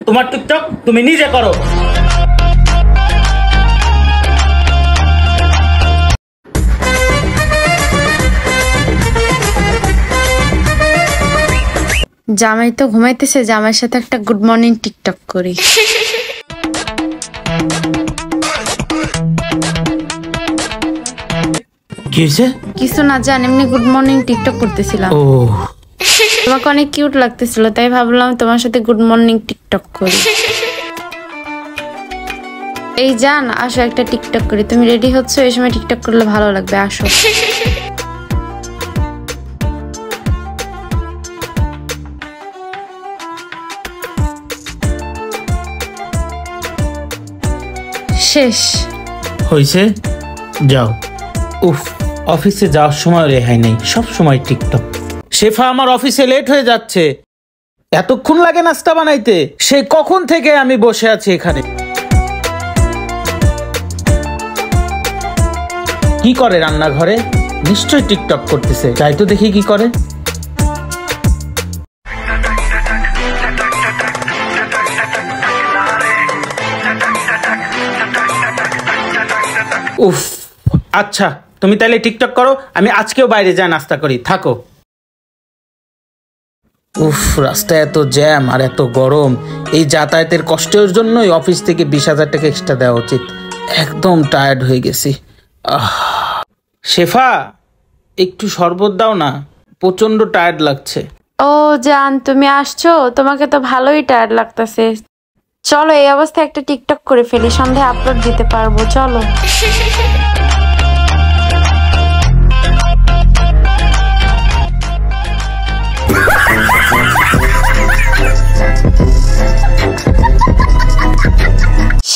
তোমার টিকটক তুমি নিজে করো। জামাই তো ঘুমাইতেছে, জামাইয়ের সাথে একটা গুড মর্নিং টিকটক করি। কি হয়েছে? কিছু না জান, এমনি গুড মর্নিং টিকটক করতেছিলাম। ও তোমাকে অনেক কিউট লাগতেছিল, তাই ভাবলাম তোমার সাথে গুড মর্নিং টিকটক করি। এই জান, আসো একটা টিকটক করি। তুমি রেডি হচ্ছ? এই সময় টিকটক করলে ভালো লাগবে, আসো। শেষ হয়েছে, যাও। উফ, অফিসে যাওয়ার সময় রেহাই নেই, সব সময় টিকটক। শেফা, আমার অফিসে লেট হয়ে যাচ্ছে। এতক্ষণ লাগে নাস্তা বানাইতে? সে কখন থেকে আমি বসে আছি এখানে। কি করে রান্নাঘরে? নিশ্চয়ই টিকটক করতেছে, যাই তো দেখি কি করে। উফ, আচ্ছা তুমি তাহলে টিকটক করো, আমি আজকেও বাইরে যাই নাস্তা করি, থাকো। উফ, রাস্তায় এত জ্যাম আর এত গরম, এই যাতায়াতের কষ্টের জন্যই অফিস থেকে 20,000 টাকা এক্সট্রা দেওয়া উচিত। একদম টায়ার্ড হয়ে গেছি। শেফা, একটু শরবত দাও না, প্রচন্ড টায়ার্ড লাগছে। ও জান, তুমি আসছো? তোমাকে তো ভালোই টায়ার্ড লাগতেছে। চলো এই অবস্থায় একটা টিকটক করে ফেলি, সন্ধ্যায় আপলোড দিতে পারবো, চলো।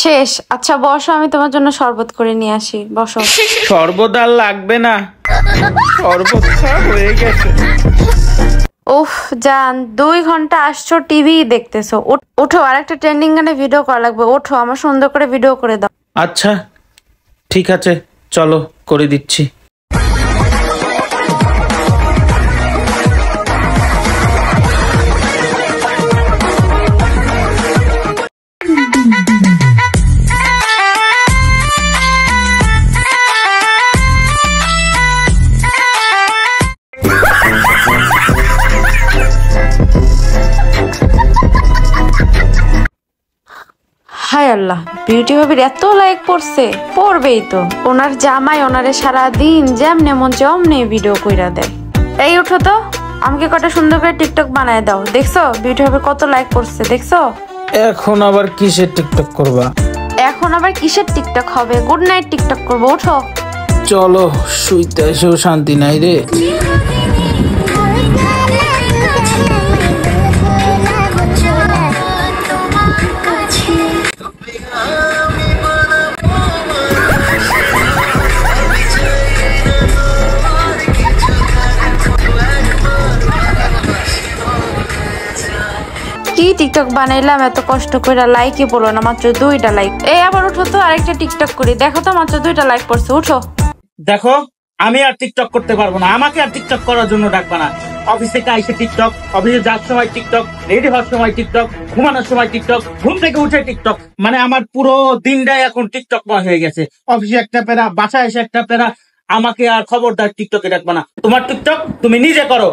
শেষ। আচ্ছা বসো, আমি তোমার জন্য শরবত করে নিয়ে আসি, বসো। শরবত আর লাগবে না, শরবত হয়ে গেছে। উফ জান, 2 ঘন্টা আসছো, টিভি দেখতেছো। ওঠো, আর একটা ট্রেন্ডিং গানে ভিডিও করা লাগবে, ওঠো, আমার সুন্দর করে ভিডিও করে দাও। আচ্ছা ঠিক আছে, চলো করে দিচ্ছি। হায় আল্লাহ, বিউটি ভাবির এত লাইক পড়ছে, পড়বেই তো। ওনার জামাই ওনারে সারাদিন যেমনে মন অমনি ভিডিও কইরা দেয়। এই উঠো তো, আমাকে কটা সুন্দর করে টিকটক বানায় দাও। দেখছো বিউটি ভাবির কত লাইক পড়ছে, দেখছো? এখন আবার কিসের টিকটক করবা? এখন আবার কিসের টিকটক হবে? গুড নাইট টিকটক করবো, উঠো। চলো, শুইতে এসেও শান্তি নাই রে। কি টিকটক বানাইলাম এত কষ্ট করে, লাইকই বলো না, মাত্র 2টা লাইক। এই আবার উঠো তো, আরেকটা টিকটক করি। দেখো তো, মাত্র 2টা লাইক পড়ছে, উঠো। দেখো, আমি আর টিকটক করতে পারবো না, আমাকে আর টিকটক করার জন্য ডাকবা না। অফিস থেকে আইসে টিকটক, অফিসে যাওয়ার সময় টিকটক, রেডি হওয়ার সময় টিকটক, ঘুমানোর সময় টিকটক, ঘুম থেকে উঠে টিকটক, মানে আমার পুরো দিনটাই এখন টিকটকময় হয়ে গেছে। অফিসে একটা প্যারা, বাসায় এসে একটা প্যারা, আমাকে আর খবরদার টিকটকে ডাকবা না। তোমার টিকটক তুমি নিজে করো।